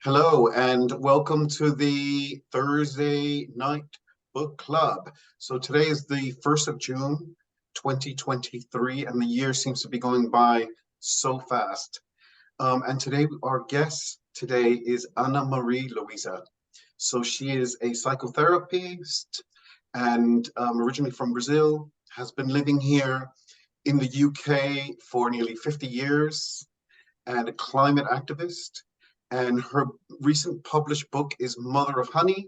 Hello, and welcome to the Thursday Night Book Club. So today is the 1st of June, 2023, and the year seems to be going by so fast. And today, our guest today is Maria Luisa. So she is a psychotherapist and originally from Brazil, has been living here in the UK for nearly 50 years, and a climate activist. And her recent published book is Mother of Honey.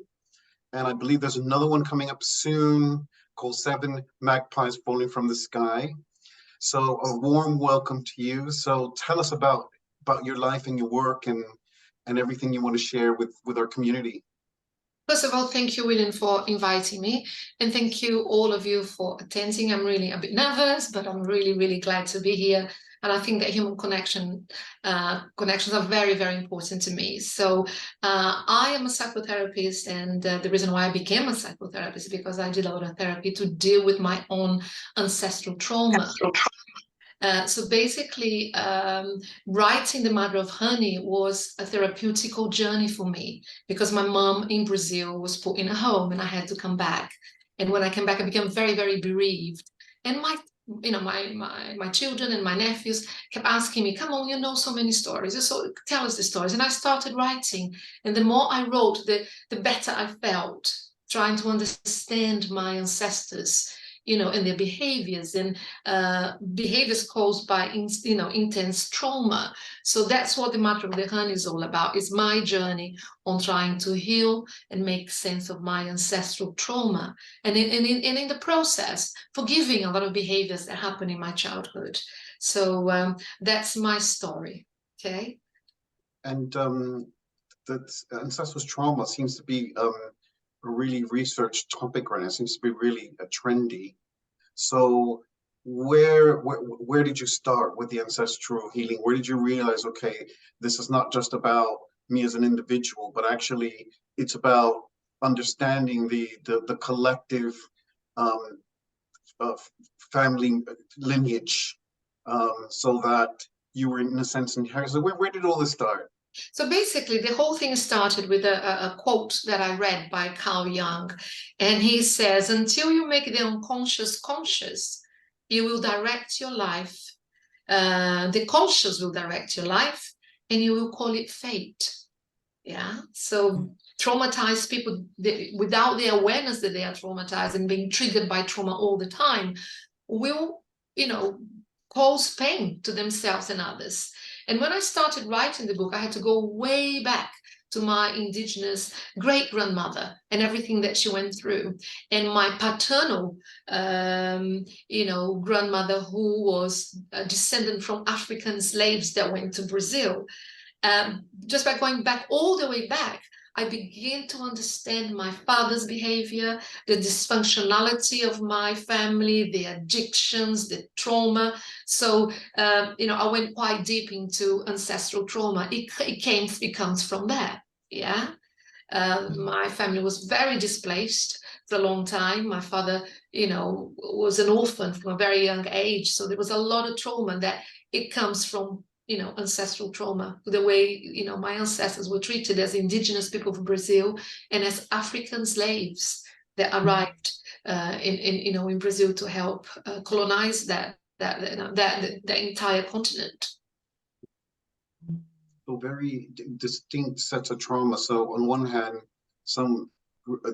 And I believe there's another one coming up soon called Seven Magpies Falling from the Sky. So a warm welcome to you. So tell us about your life and your work and everything you want to share with our community. First of all, thank you, William, for inviting me. And thank you, all of you, for attending. I'm really a bit nervous, but I'm really, really glad to be here. And I think that human connections are very, very important to me. So I am a psychotherapist, and the reason why I became a psychotherapist is because I did a lot of therapy to deal with my own ancestral trauma. So basically, writing The Mother of Honey was a therapeutical journey for me, because my mom in Brazil was put in a home and I had to come back. And when I came back, I became very, very bereaved. And my children and my nephews kept asking me, come on, you know so many stories, so tell us the stories. And I started writing. And the more I wrote, the better I felt, trying to understand my ancestors, and their behaviors, and behaviors caused by, intense trauma. So that's what The Matter of the Honey is all about. It's my journey on trying to heal and make sense of my ancestral trauma. And in the process, forgiving a lot of behaviors that happened in my childhood. So that's my story, okay? And that ancestral trauma seems to be a really researched topic right now. It seems to be really trendy. So where did you start with the ancestral healing? Where did you realize, okay, this is not just about me as an individual, but actually it's about understanding the collective family lineage, so that you were in a sense inherited. So where did all this start? So basically, the whole thing started with a quote that I read by Carl Jung. And he says, until you make the unconscious conscious, you will direct your life. The conscious will direct your life, and you will call it fate. Yeah. So traumatized people, without the awareness that they are traumatized and being triggered by trauma all the time, will, cause pain to themselves and others. And when I started writing the book, I had to go way back to my indigenous great-grandmother and everything that she went through. And my paternal, grandmother, who was a descendant from African slaves that went to Brazil. Just by going back all the way back, I began to understand my father's behavior, the dysfunctionality of my family, the addictions, the trauma. So, I went quite deep into ancestral trauma. It comes from there, yeah. My family was very displaced for a long time. My father, was an orphan from a very young age. So there was a lot of trauma that it comes from, ancestral trauma, the way, my ancestors were treated as indigenous people from Brazil and as African slaves that arrived in Brazil to help colonize that entire continent. So very distinct sets of trauma. So on one hand,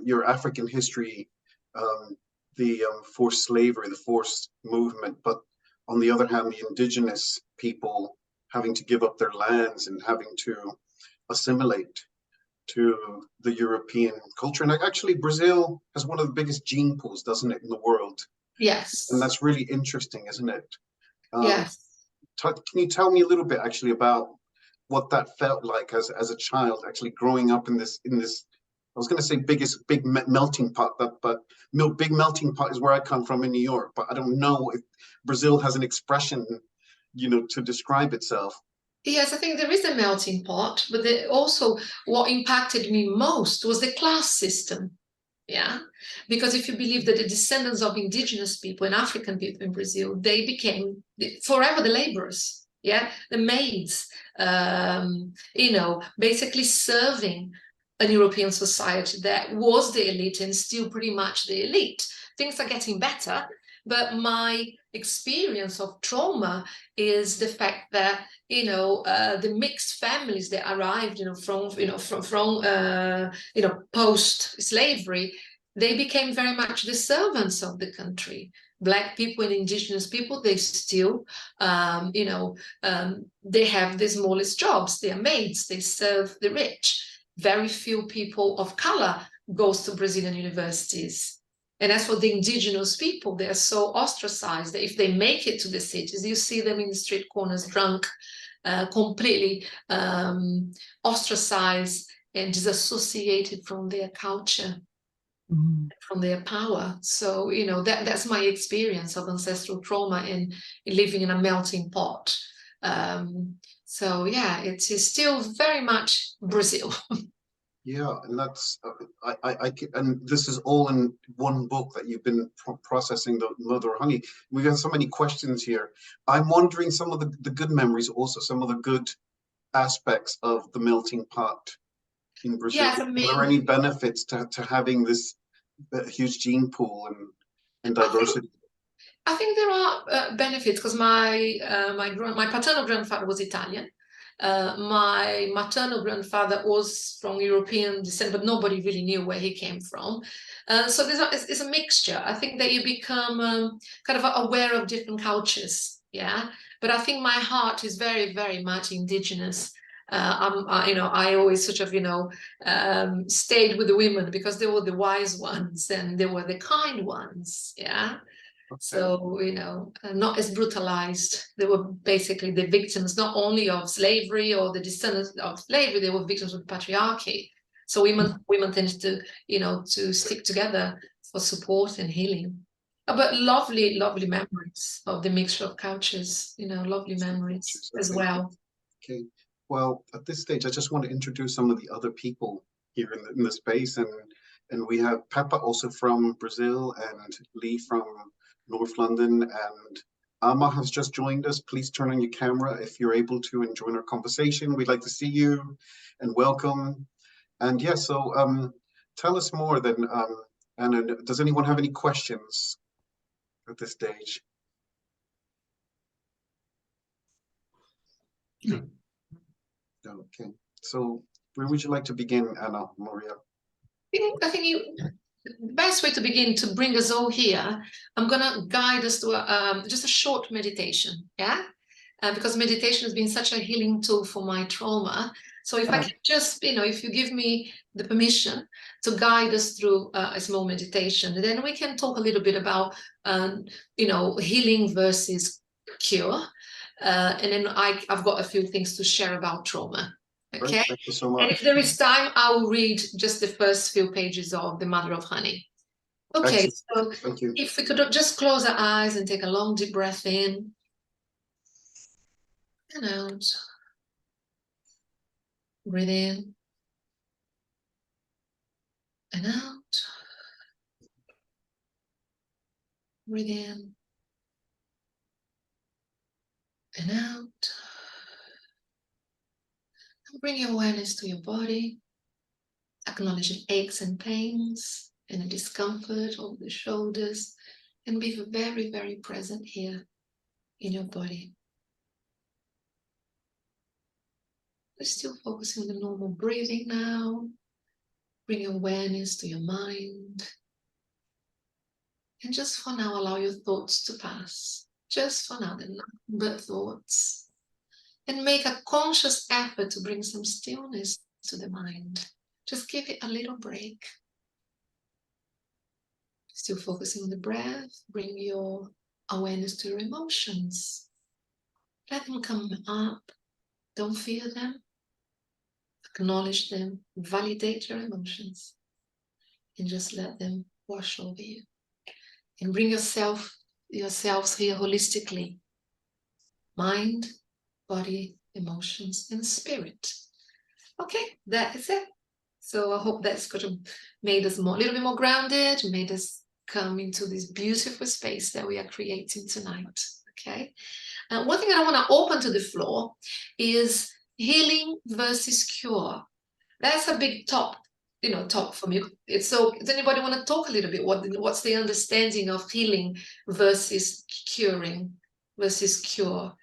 your African history, the forced slavery, the forced movement, but on the other hand, the indigenous people having to give up their lands and having to assimilate to the European culture. And actually, Brazil has one of the biggest gene pools, doesn't it, in the world? Yes. And that's really interesting, isn't it? Yes. Can you tell me a little bit actually about what that felt like as a child, actually growing up in this, I was going to say big melting pot, but big melting pot is where I come from in New York, but I don't know if Brazil has an expression, to describe itself. Yes, I think there is a melting pot, but also what impacted me most was the class system. Yeah, because if you believe that the descendants of indigenous people and African people in Brazil, they became forever the laborers. Yeah, the maids, you know, basically serving an European society that was the elite and still pretty much the elite. Things are getting better, but my experience of trauma is the fact that, you know, the mixed families that arrived, you know, from you know, post-slavery, they became very much the servants of the country. Black people and indigenous people, they still, you know, they have the smallest jobs. They are maids, they serve the rich. Very few people of color goes to Brazilian universities. And as for the indigenous people, they are so ostracized that if they make it to the cities, you see them in the street corners drunk, completely ostracized and disassociated from their culture. From their power. So, you know, that's my experience of ancestral trauma and living in a melting pot. So yeah, it is still very much Brazil. Yeah, and that's and this is all in one book that you've been processing, the Mother of Honey. We've got so many questions here. I'm wondering some of the good memories, also some of the good aspects of the melting pot in Brazil. Yes, I Are there mean, any benefits to having this huge gene pool and diversity? I think there are benefits because my paternal grandfather was Italian. My maternal grandfather was from European descent, but nobody really knew where he came from. So it's a mixture. I think that you become kind of aware of different cultures, yeah. But I think my heart is very, very much indigenous. You know, I always sort of, you know, stayed with the women because they were the wise ones and they were the kind ones, yeah. Okay. So, you know, not as brutalized. They were basically the victims not only of slavery or the descendants of slavery, they were victims of patriarchy. So women tended to, you know, to stick together for support and healing. But lovely, lovely memories of the mixture of cultures, you know, lovely memories as Okay. well. Okay. Well, at this stage, I just want to introduce some of the other people here in the space, and we have Peppa also from Brazil, and Lee from North London, and Amma has just joined us. Please turn on your camera if you're able to and join our conversation. We'd like to see you and welcome. And yeah, so tell us more then, Anna. Does anyone have any questions at this stage? Okay, so where would you like to begin, Anna Maria? I think the best way to begin to bring us all here, I'm going to guide us to just a short meditation, yeah? Because meditation has been such a healing tool for my trauma. So if I can just, you know, if you give me the permission to guide us through a small meditation, then we can talk a little bit about, you know, healing versus cure. And then I've got a few things to share about trauma. Okay. Great, thank you so much. And if there is time, I will read just the first few pages of The Mother of Honey. Okay, excellent. so Thank you. if we could just close our eyes and take a long deep breath in and out. Breathe in and out. Breathe in and out. And bring your awareness to your body. Acknowledging aches and pains and the discomfort over the shoulders. And be very, very present here in your body. We're still focusing on the normal breathing now. Bring your awareness to your mind. And just for now, allow your thoughts to pass. Just for now, they're nothing but thoughts. And make a conscious effort to bring some stillness to the mind. Just give it a little break. Still focusing on the breath. Bring your awareness to your emotions. Let them come up. Don't fear them. Acknowledge them. Validate your emotions. And just let them wash over you. And bring yourselves here holistically. Mind, body, emotions, and spirit. Okay, that is it. So I hope that's got made us a little bit more grounded, made us come into this beautiful space that we are creating tonight. Okay. One thing I want to open to the floor is healing versus cure. That's a big top for me. So does anybody want to talk a little bit? What's the understanding of healing versus curing versus cure?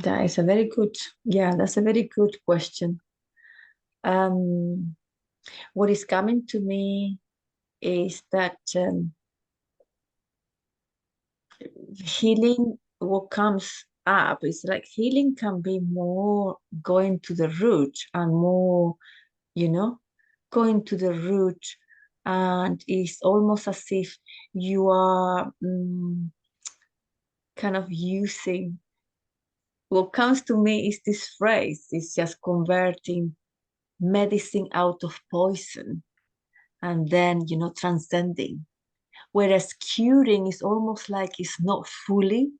That is a very good, that's a very good question. What is coming to me is that healing, what comes up is like healing can be more going to the root and more, going to the root, and it's almost as if you are kind of using, what comes to me is this phrase, it's just converting medicine out of poison and then, transcending. Whereas curing is almost like it's not fully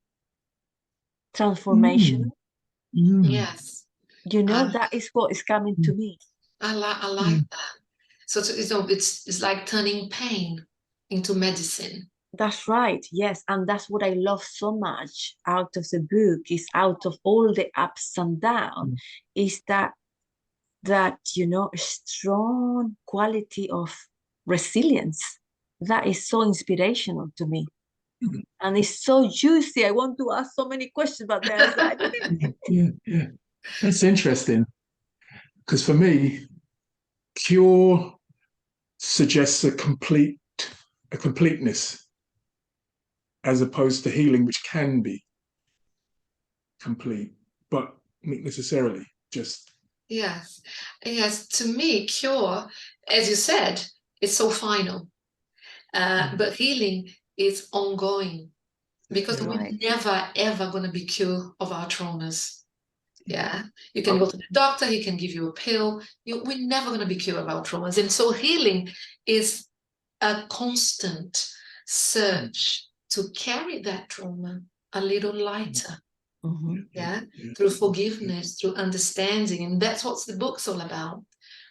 transformational. Yes. That is what is coming to me. I like that. So it's like turning pain into medicine. That's right, yes. And that's what I love so much out of the book, is out of all the ups and downs, is that strong quality of resilience that is so inspirational to me. And it's so juicy. I want to ask so many questions, but there's yeah. That's interesting, because for me, cure suggests a completeness, as opposed to healing, which can be complete, but not necessarily just. Yes. To me, cure, as you said, is so final. But healing is ongoing, because we're never ever going to be cured of our traumas. Yeah, you can go to the doctor, he can give you a pill. We're never going to be cured of our traumas. And so healing is a constant search to carry that trauma a little lighter. Through forgiveness, through understanding. And that's what the book's all about.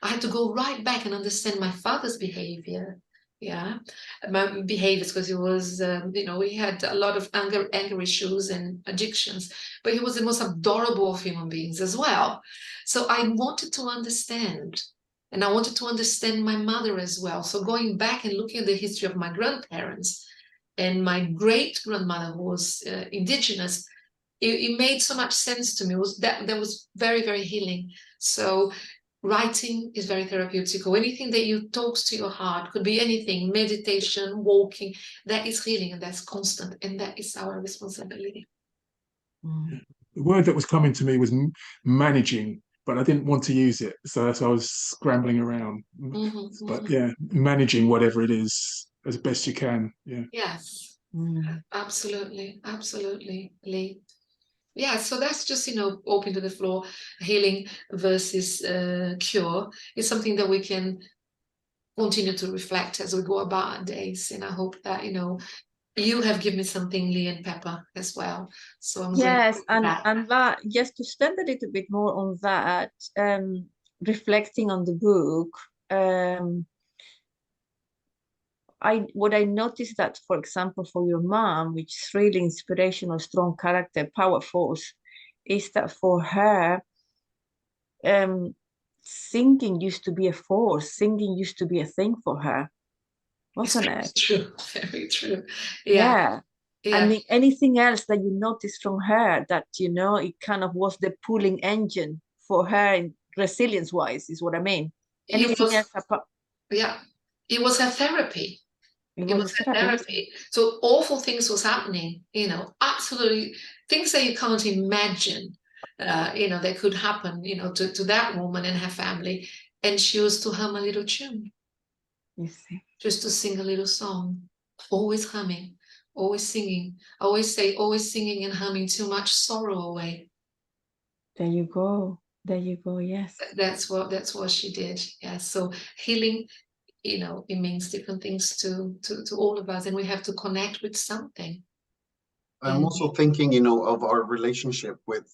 I had to go right back and understand my father's behavior. My behaviors, because he was, we had a lot of anger issues and addictions, but he was the most adorable of human beings as well. So I wanted to understand, and I wanted to understand my mother as well. So going back and looking at the history of my grandparents and my great grandmother, who was indigenous, it made so much sense to me. That was very, very healing. So writing is very therapeutic, or anything that you talks to your heart, could be anything, meditation, walking, that is healing, and that's constant, and that is our responsibility. The word that was coming to me was managing, but I didn't want to use it, so I was scrambling around. But managing whatever it is as best you can. Yes. Absolutely, Lee. So that's just, open to the floor. Healing versus cure is something that we can continue to reflect as we go about our days. And I hope that, you have given me something, Lee and Pepper, as well. So I'm grateful for that. And that, just to spend a little bit more on that, reflecting on the book, what I noticed that, for example, for your mom, which is really inspirational, strong character, power force, is that for her, singing used to be a force. Singing used to be a thing for her, wasn't it? True, very true. Yeah. I mean, anything else that you noticed from her that, it kind of was the pulling engine for her, resilience-wise, is what I mean. Anything else apart? Yeah, it was her therapy. It was her therapy. So awful things was happening, absolutely things that you can't imagine, that could happen, to that woman and her family. And she used to hum a little tune. You see. Just to sing a little song, always humming, always singing. I always say, always singing and humming too much sorrow away. There you go. Yes. That's what she did. Yeah. So healing, it means different things to all of us, and we have to connect with something. I'm also thinking, of our relationship with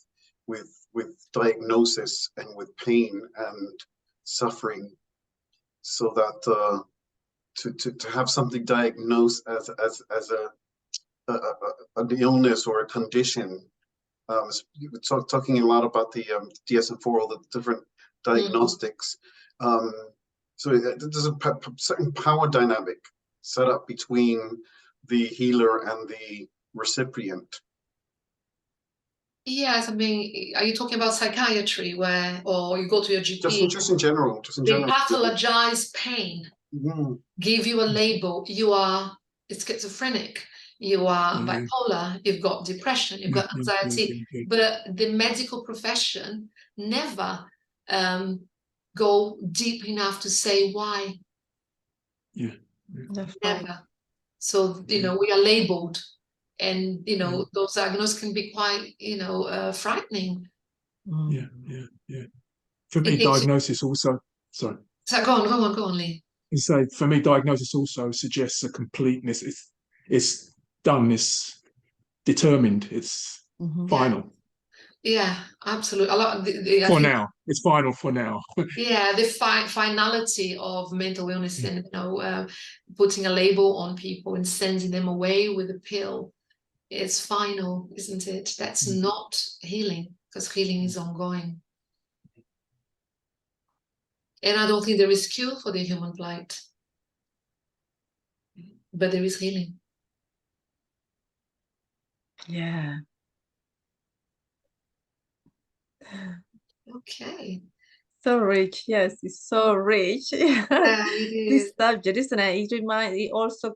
diagnosis and with pain and suffering, so that to have something diagnosed as an illness or a condition. Talking a lot about the DSM-4, all the different diagnostics. So there's a certain power dynamic set up between the healer and the recipient. Yes, I mean, are you talking about psychiatry or you go to your GP? Just in general. They pathologize pain, give you a label. You are schizophrenic, you are bipolar, you've got depression, you've got anxiety. But the medical profession never go deep enough to say why. Never. So, we are labeled. And, those diagnoses can be quite, frightening. For me, diagnosis also, sorry. So go on, Lee. So for me, diagnosis also suggests a completeness. It's done, it's determined, it's final. Yeah, absolutely. For now, it's final for now. The finality of mental illness and, putting a label on people and sending them away with a pill. It's final, isn't it? That's not healing, because healing is ongoing. And I don't think there is cure for the human plight, but there is healing. Yeah. Okay. So rich, yes, it's so rich. This subject, isn't it? It also,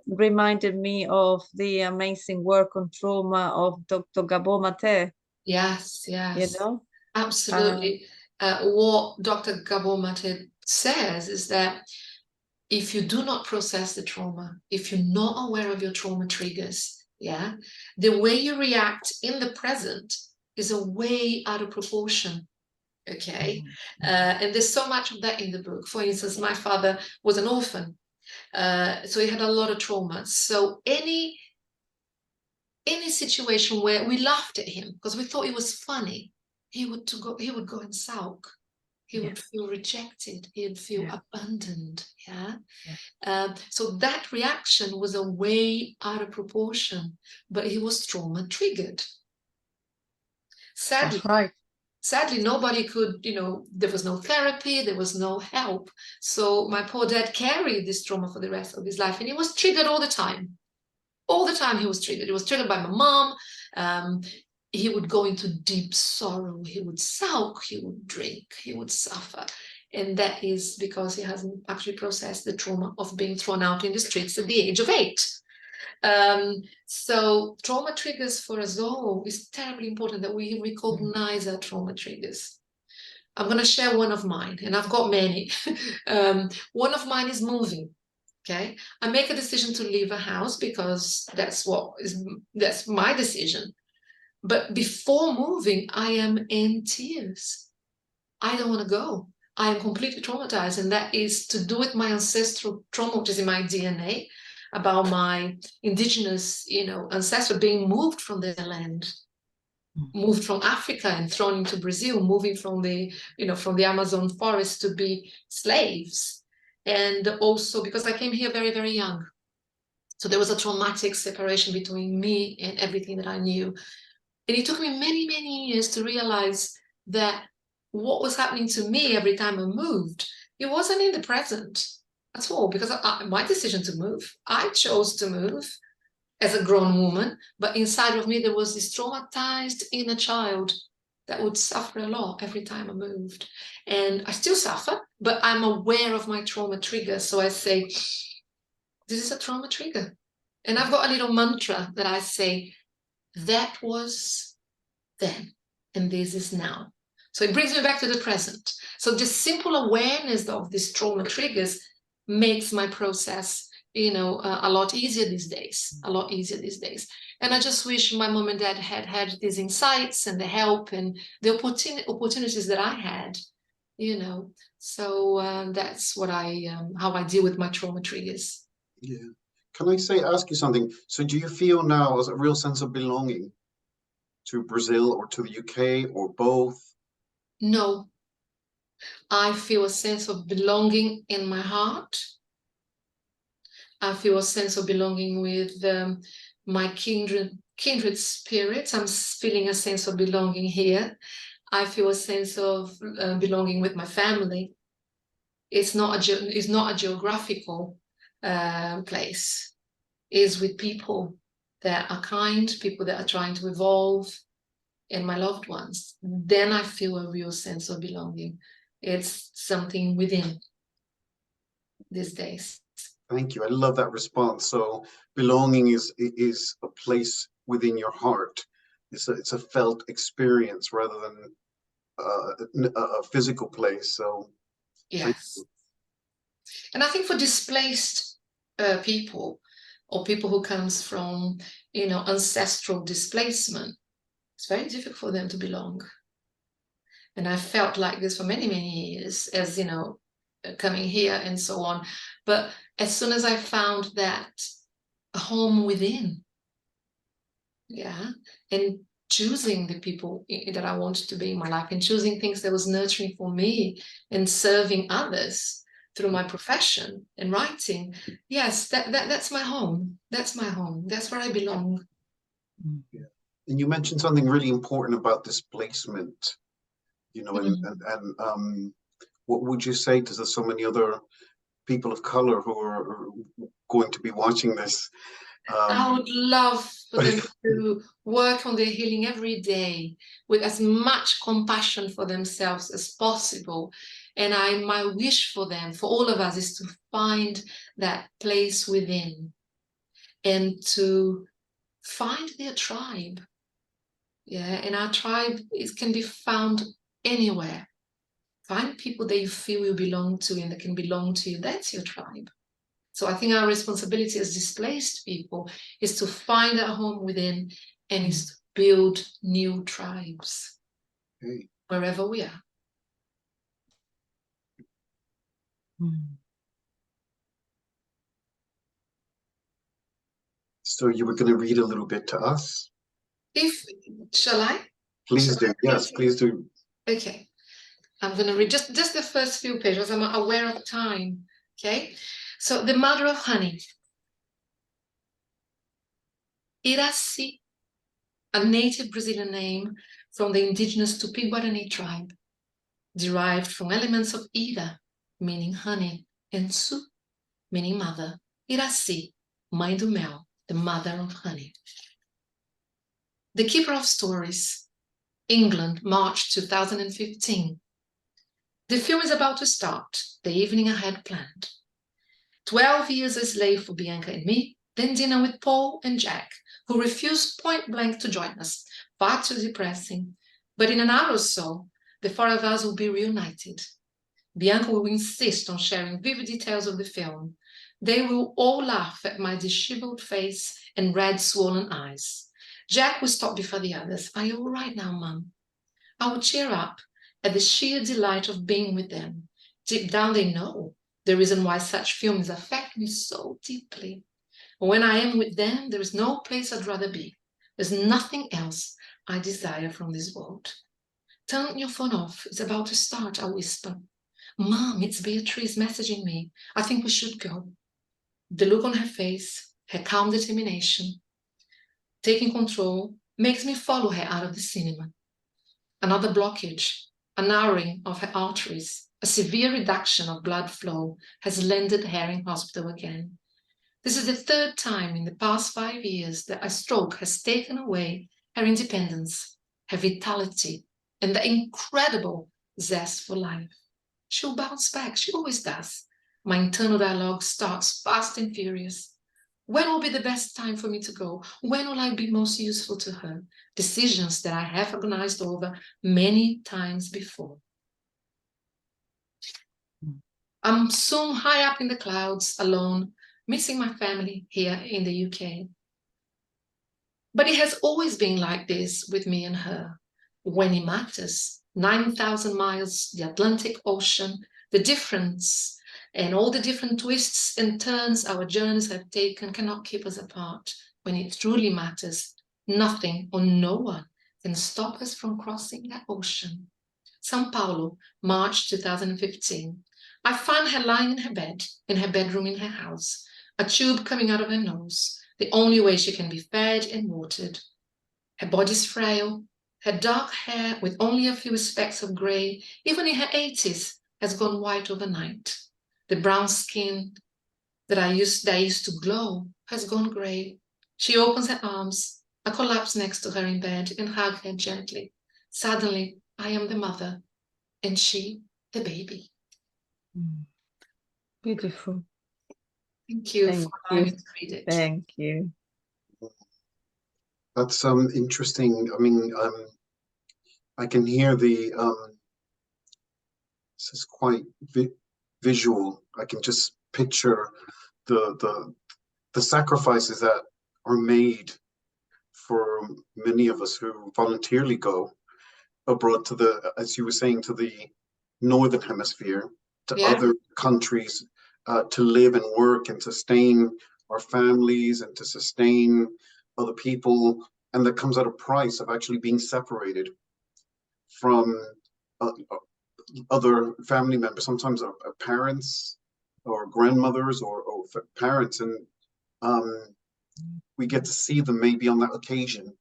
reminded me of the amazing work on trauma of Dr. Gabor Mate. Yes. Absolutely. What Dr. Gabor Mate says is that if you do not process the trauma, if you're not aware of your trauma triggers, the way you react in the present is a way out of proportion. Okay. And there's so much of that in the book. For instance, my father was an orphan. So he had a lot of trauma. So any situation where we laughed at him because we thought it was funny, he would go and sulk. He would feel rejected. He would feel abandoned. So that reaction was a way out of proportion, but he was trauma triggered. Sadly, that's right. Sadly, nobody could, there was no therapy, there was no help. So my poor dad carried this trauma for the rest of his life, and he was triggered all the time. All the time he was triggered. He was triggered by my mom. He would go into deep sorrow. He would sulk, he would drink, he would suffer. And that is because he hasn't actually processed the trauma of being thrown out in the streets at the age of 8. So trauma triggers for us all is terribly important that we recognize our trauma triggers. I'm going to share one of mine, and I've got many. One of mine is moving. Okay, I make a decision to leave a house because that's my decision. But before moving, I am in tears. I don't want to go. I am completely traumatized, and that is to do with my ancestral trauma, which is in my DNA, about my indigenous, ancestor being moved from their land, moved from Africa and thrown into Brazil, moving from the Amazon forest to be slaves. And also because I came here very, very young. So there was a traumatic separation between me and everything that I knew. And it took me many, many years to realize that what was happening to me every time I moved, it wasn't in the present at all, because my decision to move, I chose to move as a grown woman, but inside of me there was this traumatized inner child that would suffer a lot every time I moved. And I still suffer, but I'm aware of my trauma trigger. So I say, this is a trauma trigger. And I've got a little mantra that I say, that was then, and this is now. So it brings me back to the present. So just simple awareness of these trauma triggers makes my process, a lot easier these days, And I just wish my mom and dad had these insights and the help and the opportunities that I had, So that's what how I deal with my trauma triggers. Yeah. Can I ask you something? So do you feel now as a real sense of belonging to Brazil or to the UK or both? No. I feel a sense of belonging in my heart. I feel a sense of belonging with my kindred spirits. I'm feeling a sense of belonging here. I feel a sense of belonging with my family. It's not a geographical place. It's with people that are kind, people that are trying to evolve, and my loved ones. Then I feel a real sense of belonging. It's something within these days. Thank you. I love that response. So belonging is a place within your heart. It's a felt experience rather than a physical place. So yes. And I think for displaced people, or people who comes from, ancestral displacement, it's very difficult for them to belong. And I felt like this for many, many years, as coming here and so on. But as soon as I found that home within, and choosing the people that I wanted to be in my life, and choosing things that was nurturing for me and serving others through my profession and writing, yes, that's my home. That's my home. That's where I belong. Yeah. And you mentioned something really important about displacement, and what would you say to so many other people of color who are going to be watching this? I would love for them to work on their healing every day with as much compassion for themselves as possible. And my wish for them, for all of us, is to find that place within and to find their tribe. And our tribe can be found anywhere. Find people that you feel you belong to and that can belong to you. That's your tribe. So I think our responsibility as displaced people is to find our home within and is to build new tribes wherever we are. So you were going to read a little bit to us? Shall I? Please do. Yes, please do. Okay. I'm going to read just the first few pages. I'm aware of time. Okay. So the mother of honey. Iraci, a native Brazilian name from the indigenous Tupi-Guarani tribe, derived from elements of Ira, meaning honey, and Su, meaning mother. Iraci, mãe do mel, the mother of honey. The Keeper of Stories, England, March 2015. The film is about to start, the evening I had planned. 12 years a slave for Bianca and me, then dinner with Paul and Jack, who refused point blank to join us, far too depressing. But in an hour or so, the four of us will be reunited. Bianca will insist on sharing vivid details of the film. They will all laugh at my disheveled face and red swollen eyes. Jack will stop before the others. Are you all right now, Mum? I will cheer up at the sheer delight of being with them. Deep down they know the reason why such films affect me so deeply. When I am with them, there is no place I'd rather be. There's nothing else I desire from this world. Turn your phone off. It's about to start, I whisper. Mom, it's Beatrice messaging me. I think we should go. The look on her face, her calm determination, taking control, makes me follow her out of the cinema. Another blockage, a narrowing of her arteries, a severe reduction of blood flow has landed her in hospital again. This is the third time in the past 5 years that a stroke has taken away her independence, her vitality, and the incredible zest for life. She'll bounce back, she always does. My internal dialogue starts fast and furious. When will be the best time for me to go? When will I be most useful to her? Decisions that I have agonized over many times before. I'm soon high up in the clouds, alone, missing my family here in the UK. But it has always been like this with me and her. When it matters, 9,000 miles, the Atlantic Ocean, the difference and all the different twists and turns our journeys have taken cannot keep us apart. When it truly matters, nothing or no one can stop us from crossing that ocean. São Paulo, March 2015. I found her lying in her bed, in her bedroom in her house, a tube coming out of her nose, the only way she can be fed and watered. Her body's frail, her dark hair with only a few specks of grey, even in her 80s, has gone white overnight. The brown skin that used to glow has gone grey. She opens her arms. I collapse next to her in bed and hug her gently. Suddenly, I am the mother, and she, the baby. Beautiful. Thank you for allowing me to read it. Thank you. That's interesting. I mean, I can hear the this is quite visual. I can just picture the sacrifices that are made for many of us who voluntarily go abroad to the, as you were saying, to the northern hemisphere, to other countries, to live and work and sustain our families and to sustain other people, and that comes at a price of actually being separated from other family members, sometimes our parents or grandmothers or parents, and we get to see them maybe on that occasion,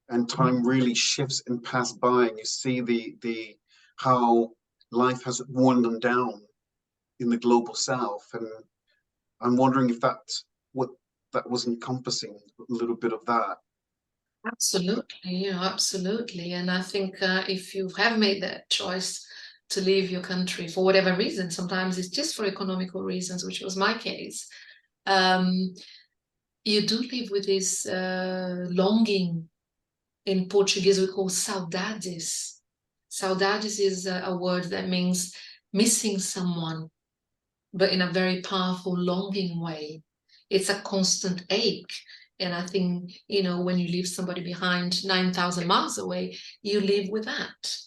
and time really shifts and passes by, and you see the how life has worn them down in the global south. And I'm wondering if that's what that was encompassing, a little bit of that. Absolutely, absolutely. And I think if you have made that choice to leave your country for whatever reason, sometimes it's just for economical reasons, which was my case, you do live with this longing. In Portuguese, we call saudades. Saudades is a word that means missing someone, but in a very powerful, longing way. It's a constant ache. And I think, when you leave somebody behind 9,000 miles away, you live with that.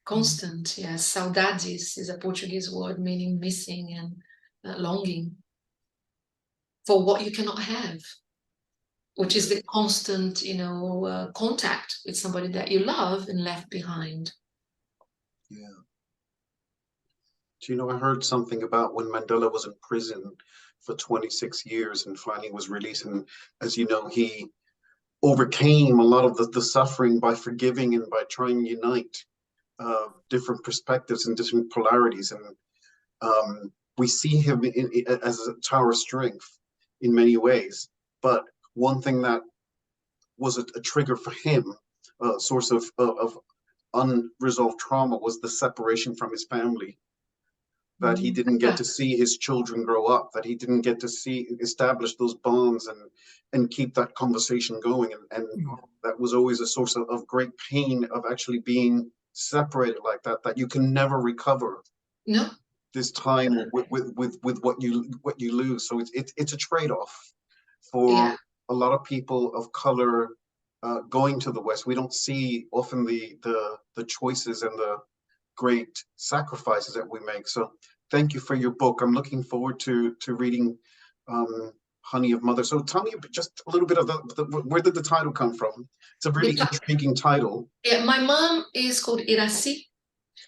Constant, yes. Saudades is a Portuguese word meaning missing and longing for what you cannot have, which is the constant, contact with somebody that you love and left behind. Yeah. Do you know, I heard something about when Mandela was in prison for 26 years and finally was released. And as you know, he overcame a lot of the suffering by forgiving and by trying to unite different perspectives and different polarities. And we see him as a tower of strength in many ways. But one thing that was a trigger for him, a source of unresolved trauma, was the separation from his family. That he didn't get to see his children grow up, that he didn't get to establish those bonds and keep that conversation going. And that was always a source of great pain, of actually being separated like that you can never recover. No. This time with what you lose. So it's a trade-off for a lot of people of color going to the West. We don't see often the choices and the great sacrifices that we make. So thank you for your book. I'm looking forward to reading Honey of Mother. So tell me just a little bit of where did the title come from? It's a really intriguing title. Yeah, my mom is called Iraci,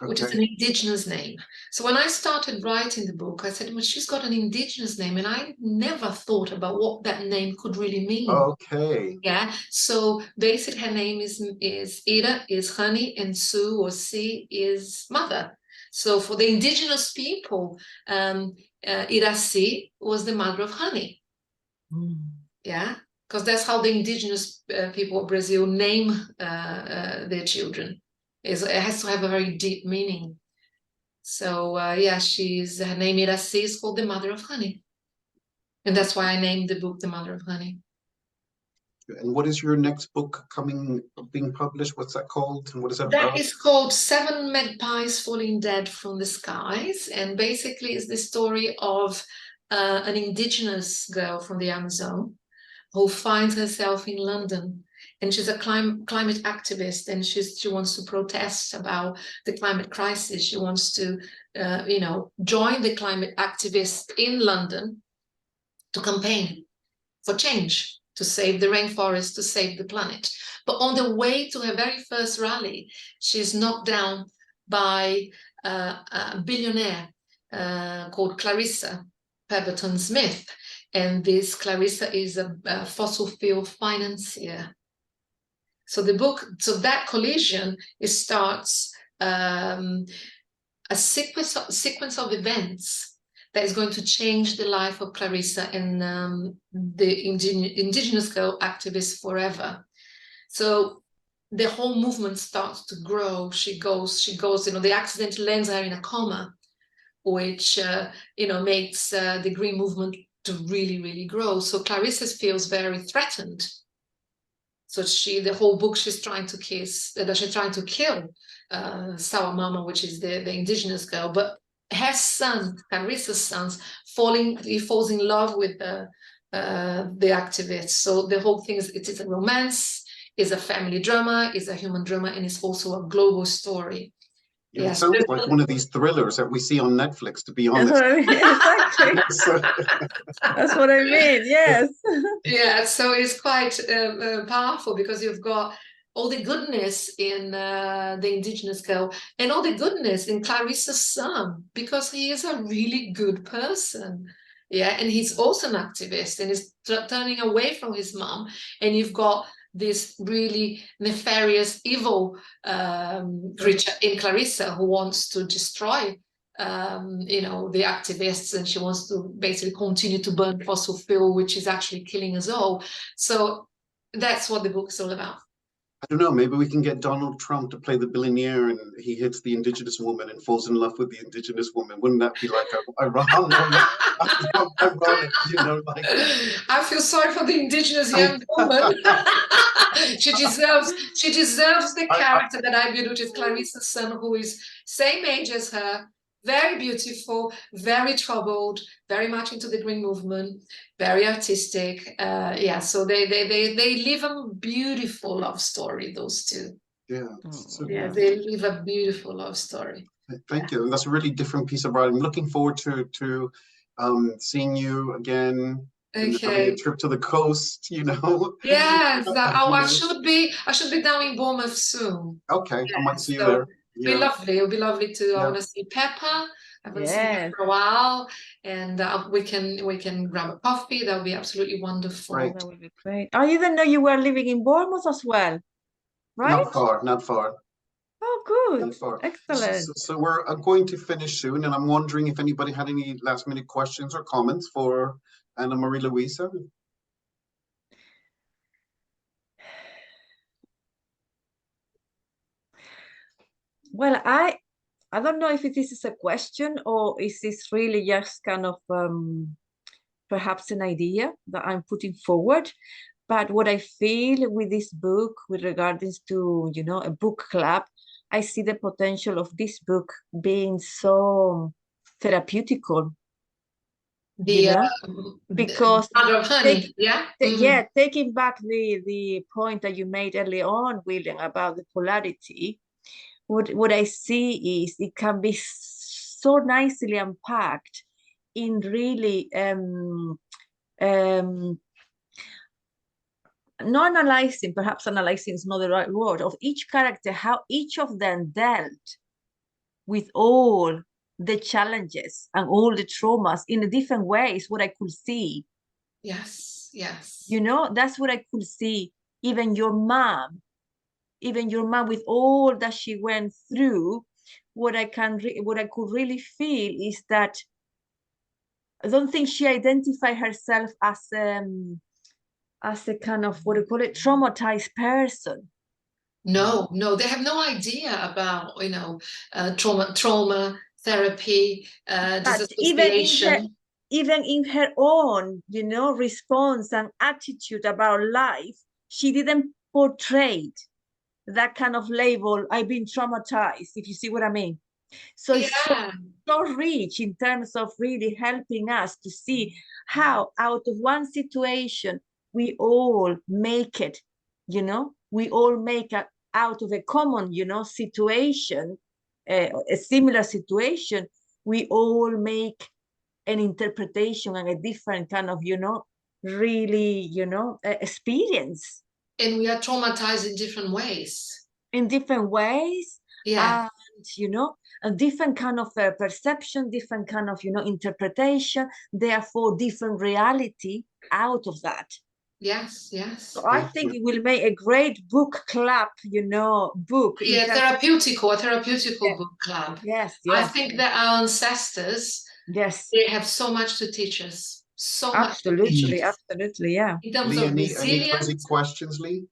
which is an indigenous name. So when I started writing the book, I said, well, she's got an indigenous name, and I never thought about what that name could really mean. Okay. Yeah. So basically, her name is Ira is honey, and Su or Si is mother. So for the indigenous people, Iraci was the mother of honey. Yeah, because that's how the indigenous people of Brazil name their children. It has to have a very deep meaning. So her name Iraci is called the mother of honey, and that's why I named the book The Mother of Honey. And what is your next book being published? What's that called? And what is that about? That is called Seven Magpies Falling Dead from the Skies, and basically it's the story of an indigenous girl from the Amazon who finds herself in London. And she's a climate activist, and she wants to protest about the climate crisis. She wants to, join the climate activists in London to campaign for change, to save the rainforest, to save the planet. But on the way to her very first rally, she's knocked down by a billionaire called Clarissa Pemberton Smith. And this Clarissa is a fossil fuel financier. So the book, so that collision, it starts a sequence of events that is going to change the life of Clarissa and the indigenous girl activists forever. So the whole movement starts to grow. She goes, you know, the accident lands her in a coma, which, you know, makes the green movement to really, really grow. So Clarissa feels very threatened. So the whole book, she's trying to kill Sour Mama, which is the indigenous girl. But her son, Clarissa's son, he falls in love with the activists. So the whole thing it is a romance, is a family drama, is a human drama, and it's also a global story. It sounds like one of these thrillers that we see on Netflix, to be honest. Exactly. That's what I mean, yes. Yeah, so it's quite powerful, because you've got all the goodness in the indigenous girl and all the goodness in Clarissa's son, because he is a really good person. Yeah, and he's also an activist, and he's turning away from his mom. And you've got this really nefarious, evil creature in Clarissa who wants to destroy, you know, the activists, and she wants to basically continue to burn fossil fuel, which is actually killing us all. So that's what the book is all about. I don't know, maybe we can get Donald Trump to play the billionaire and he hits the indigenous woman and falls in love with the indigenous woman. Wouldn't that be like ironic, you know, like... I feel sorry for the indigenous young woman. She deserves the character that I built, which is Clarissa's son, who is same age as her, very beautiful, very troubled, very much into the green movement, very artistic. Yeah, so they live a beautiful love story, those two. Yeah, yeah, they live a beautiful love story. Thank you. And that's a really different piece of writing. I'm looking forward to seeing you again. Okay. A trip to the coast, you know. Yes. I should be down in Bournemouth soon. Okay, yeah, I might see you there. It'll be lovely. It'll be lovely to. I want to see Pepper. I haven't seen her for a while, and we can grab a coffee. That would be absolutely wonderful. Right. That would be great. I didn't know you were living in Bournemouth as well, right? Not far. Oh, good. Not far. Excellent. So we're going to finish soon, and I'm wondering if anybody had any last-minute questions or comments for Anna Maria Luisa. Well, I don't know if this is a question or is this really just kind of perhaps an idea that I'm putting forward. But what I feel with this book, with regards to, you know, a book club, I see the potential of this book being so therapeutical. Because honey, taking back the point that you made early on, William, about the polarity, what I see is it can be so nicely unpacked in really not analyzing, perhaps analyzing is not the right word, of each character, how each of them dealt with all the challenges and all the traumas in a different ways, what I could see. Yes. You know, that's what I could see. Even your mom with all that she went through, what I could really feel is that I don't think she identified herself as a kind of, what do you call it, traumatized person. No, they have no idea about, you know, trauma therapy, disassociation. Even in her own, you know, response and attitude about life, she didn't portray that kind of label, I've been traumatized, if you see what I mean. So it's so rich in terms of really helping us to see how out of one situation, we all make it, you know, we all make it out of a common, you know, situation, a similar situation, we all make an interpretation and a different kind of, you know, really, you know, experience. And we are traumatized in different ways. In different ways. Yeah. And, you know, a different kind of perception, different kind of, you know, interpretation, therefore different reality out of that. Yes, yes. So I think it will make a great book club, you know, book. Yeah, therapeutical book club. Yes, I yes. think that our ancestors, Yes. they have so much to teach us. So much. Absolutely, absolutely, yeah. In terms Lee, of any resilience. closing questions, Lee?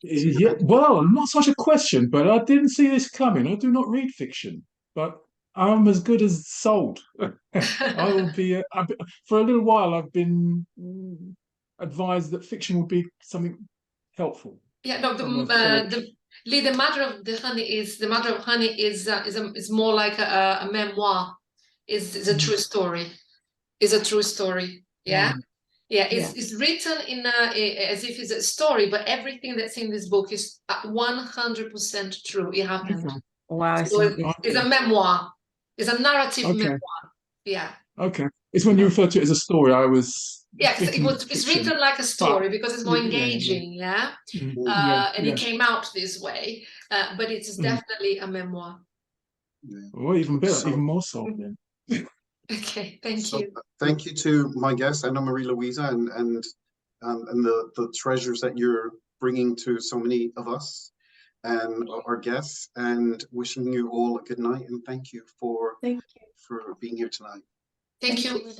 Yeah, well, not such a question, but I didn't see this coming. I do not read fiction, but I'm as good as sold. I will be, for a little while, I've been advised that fiction will be something helpful. Yeah, no, Lee, the matter of honey is more like a memoir. Is a true story. Is a true story. Yeah. Yeah, it's written in as if it's a story, but everything that's in this book is 100% true. It happened. Wow, So it's a memoir. It's a narrative memoir. Yeah. Okay. It's when you refer to it as a story, I was it's written like a story because it's more engaging, and it came out this way. But it's definitely a memoir. Well, even better, even more so. Okay, thank you. Thank you to my guest, Anna Maria Luisa, and the treasures that you're bringing to so many of us and our guests, and wishing you all a good night, and thank you for being here tonight. Thank you.